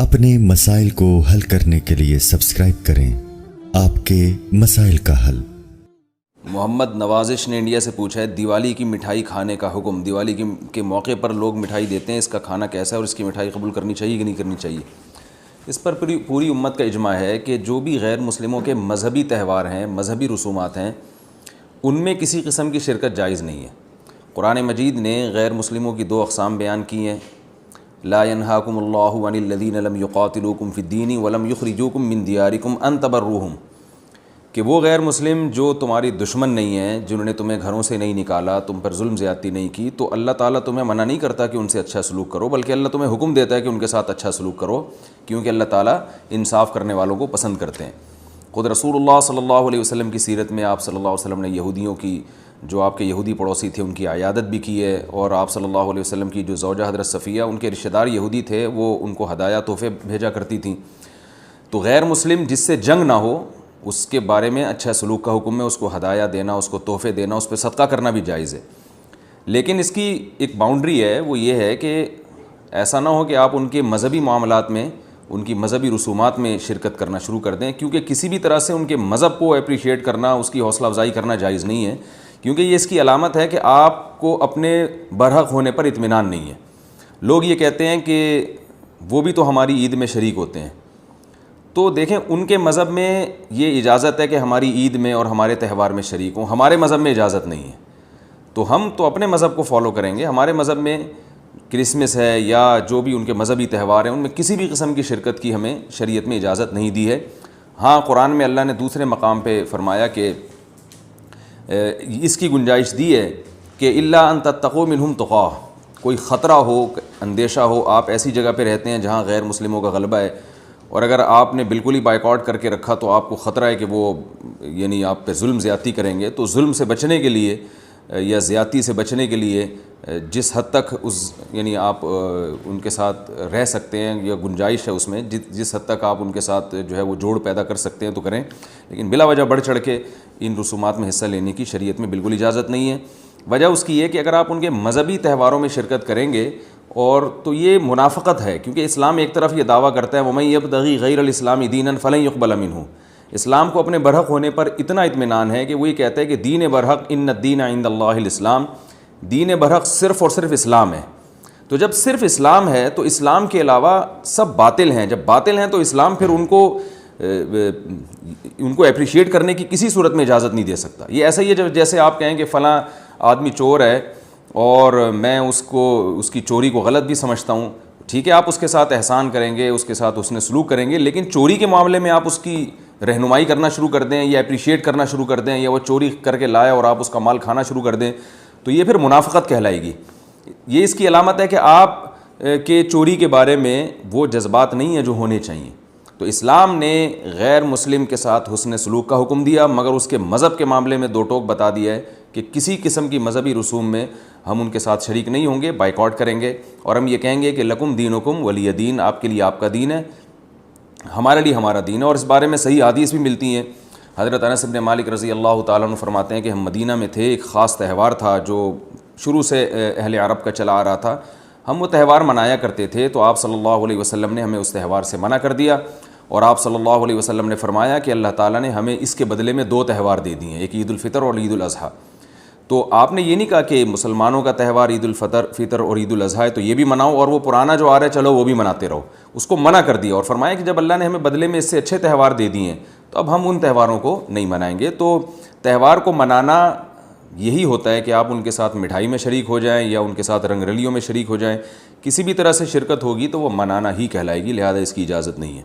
اپنے مسائل کو حل کرنے کے لیے سبسکرائب کریں آپ کے مسائل کا حل۔ محمد نوازش نے انڈیا سے پوچھا ہے دیوالی کی مٹھائی کھانے کا حکم۔ دیوالی کے موقع پر لوگ مٹھائی دیتے ہیں، اس کا کھانا کیسا ہے اور اس کی مٹھائی قبول کرنی چاہیے کہ نہیں کرنی چاہیے؟ اس پر پوری امت کا اجماع ہے کہ جو بھی غیر مسلموں کے مذہبی تہوار ہیں، مذہبی رسومات ہیں، ان میں کسی قسم کی شرکت جائز نہیں ہے۔ قرآن مجید نے غیر مسلموں کی دو اقسام بیان کی ہیں، لا ينهاكم الله عن الذين لم يقاتلوكم في الدين ولم يخرجوكم من دياركم ان تبروهم، کہ وہ غیر مسلم جو تمہاری دشمن نہیں ہیں، جنہوں نے تمہیں گھروں سے نہیں نکالا، تم پر ظلم زیادتی نہیں کی، تو اللہ تعالیٰ تمہیں منع نہیں کرتا کہ ان سے اچھا سلوک کرو، بلکہ اللہ تمہیں حکم دیتا ہے کہ ان کے ساتھ اچھا سلوک کرو، کیونکہ اللہ تعالیٰ انصاف کرنے والوں کو پسند کرتے ہیں۔ خود رسول اللہ صلی اللہ علیہ وسلم کی سیرت میں آپ صلی اللہ علیہ وسلم نے یہودیوں کی، جو آپ کے یہودی پڑوسی تھے، ان کی عیادت بھی کی ہے، اور آپ صلی اللہ علیہ وسلم کی جو زوجہ حضرت صفیہ، ان کے رشتہ دار یہودی تھے، وہ ان کو ہدایہ تحفے بھیجا کرتی تھیں۔ تو غیر مسلم جس سے جنگ نہ ہو اس کے بارے میں اچھا سلوک کا حکم ہے، اس کو ہدایہ دینا، اس کو تحفے دینا، اس پہ صدقہ کرنا بھی جائز ہے۔ لیکن اس کی ایک باؤنڈری ہے، وہ یہ ہے کہ ایسا نہ ہو کہ آپ ان کے مذہبی معاملات میں، ان کی مذہبی رسومات میں شرکت کرنا شروع کر دیں، کیونکہ کسی بھی طرح سے ان کے مذہب کو اپریشیٹ کرنا، اس کی حوصلہ افزائی کرنا جائز نہیں ہے، کیونکہ یہ اس کی علامت ہے کہ آپ کو اپنے برحق ہونے پر اطمینان نہیں ہے۔ لوگ یہ کہتے ہیں کہ وہ بھی تو ہماری عید میں شریک ہوتے ہیں، تو دیکھیں ان کے مذہب میں یہ اجازت ہے کہ ہماری عید میں اور ہمارے تہوار میں شریک ہوں، ہمارے مذہب میں اجازت نہیں ہے، تو ہم تو اپنے مذہب کو فالو کریں گے۔ ہمارے مذہب میں کرسمس ہے یا جو بھی ان کے مذہبی تہوار ہیں، ان میں کسی بھی قسم کی شرکت کی ہمیں شریعت میں اجازت نہیں دی ہے۔ ہاں، قرآن میں اللہ نے دوسرے مقام پہ فرمایا کہ اس کی گنجائش دی ہے کہ الا ان تتقوا منہم تقاہ، کوئی خطرہ ہو، اندیشہ ہو، آپ ایسی جگہ پہ رہتے ہیں جہاں غیر مسلموں کا غلبہ ہے، اور اگر آپ نے بالکل ہی بائیکاٹ کر کے رکھا تو آپ کو خطرہ ہے کہ وہ یعنی آپ پہ ظلم زیادتی کریں گے، تو ظلم سے بچنے کے لیے یا زیادتی سے بچنے کے لیے جس حد تک یعنی آپ ان کے ساتھ رہ سکتے ہیں یا گنجائش ہے اس میں، جس حد تک آپ ان کے ساتھ جو ہے وہ جوڑ پیدا کر سکتے ہیں تو کریں، لیکن بلا وجہ بڑھ چڑھ کے ان رسومات میں حصہ لینے کی شریعت میں بالکل اجازت نہیں ہے۔ وجہ اس کی یہ کہ اگر آپ ان کے مذہبی تہواروں میں شرکت کریں گے اور تو یہ منافقت ہے، کیونکہ اسلام ایک طرف یہ دعویٰ کرتا ہے وَمَن يَبْتَغِي غَيْرَ الْإِسْلَامِ دِينًا فَلَن يُقْبَلَ مِنْهُ، اسلام کو اپنے برحق ہونے پر اتنا اطمینان ہے کہ وہ یہ کہتا ہے کہ دین برحق ان الدین عند اللہ الاسلام، دین برحق صرف اور صرف اسلام ہے۔ تو جب صرف اسلام ہے تو اسلام کے علاوہ سب باطل ہیں، جب باطل ہیں تو اسلام پھر ان کو اپریشیٹ کرنے کی کسی صورت میں اجازت نہیں دے سکتا۔ یہ ایسا ہی ہے جیسے آپ کہیں کہ فلاں آدمی چور ہے اور میں اس کی چوری کو غلط بھی سمجھتا ہوں، ٹھیک ہے، آپ اس کے ساتھ احسان کریں گے، اس کے ساتھ حسن سلوک کریں گے، لیکن چوری کے معاملے میں آپ اس کی رہنمائی کرنا شروع کر دیں یا اپریشیٹ کرنا شروع کر دیں، یا وہ چوری کر کے لائے اور آپ اس کا مال کھانا شروع کر دیں، تو یہ پھر منافقت کہلائے گی۔ یہ اس کی علامت ہے کہ آپ کے چوری کے بارے میں وہ جذبات نہیں ہیں جو ہونے چاہیے۔ تو اسلام نے غیر مسلم کے ساتھ حسن سلوک کا حکم دیا، مگر اس کے مذہب کے معاملے میں دو ٹوک بتا دیا ہے کہ کسی قسم کی مذہبی رسوم میں ہم ان کے ساتھ شریک نہیں ہوں گے، بائیکاٹ کریں گے، اور ہم یہ کہیں گے کہ لکم دینکم ولی دین، آپ کے لیے آپ کا دین ہے، ہمارے لیے ہمارا دین ہے۔ اور اس بارے میں صحیح حدیث بھی ملتی ہیں۔ حضرت انس بن مالک رضی اللہ تعالیٰ عنہ فرماتے ہیں کہ ہم مدینہ میں تھے، ایک خاص تہوار تھا جو شروع سے اہل عرب کا چلا آ رہا تھا، ہم وہ تہوار منایا کرتے تھے، تو آپ صلی اللہ علیہ وسلم نے ہمیں اس تہوار سے منع کر دیا، اور آپ صلی اللہ علیہ وسلم نے فرمایا کہ اللہ تعالیٰ نے ہمیں اس کے بدلے میں دو تہوار دے دیے ہیں، ایک عید الفطر اور عید الاضحیٰ۔ تو آپ نے یہ نہیں کہا کہ مسلمانوں کا تہوار عید الفطر اور عید الاضحیٰ ہے تو یہ بھی مناؤ، اور وہ پرانا جو آ رہا ہے چلو وہ بھی مناتے رہو، اس کو منع کر دیا، اور فرمایا کہ جب اللہ نے ہمیں بدلے میں اس سے اچھے تہوار دے دیے ہیں تو اب ہم ان تہواروں کو نہیں منائیں گے۔ تو تہوار کو منانا یہی ہوتا ہے کہ آپ ان کے ساتھ مٹھائی میں شریک ہو جائیں یا ان کے ساتھ رنگ رلیوں میں شریک ہو جائیں، کسی بھی طرح سے شرکت ہوگی تو وہ منانا ہی کہلائے گی، لہذا اس کی اجازت نہیں ہے۔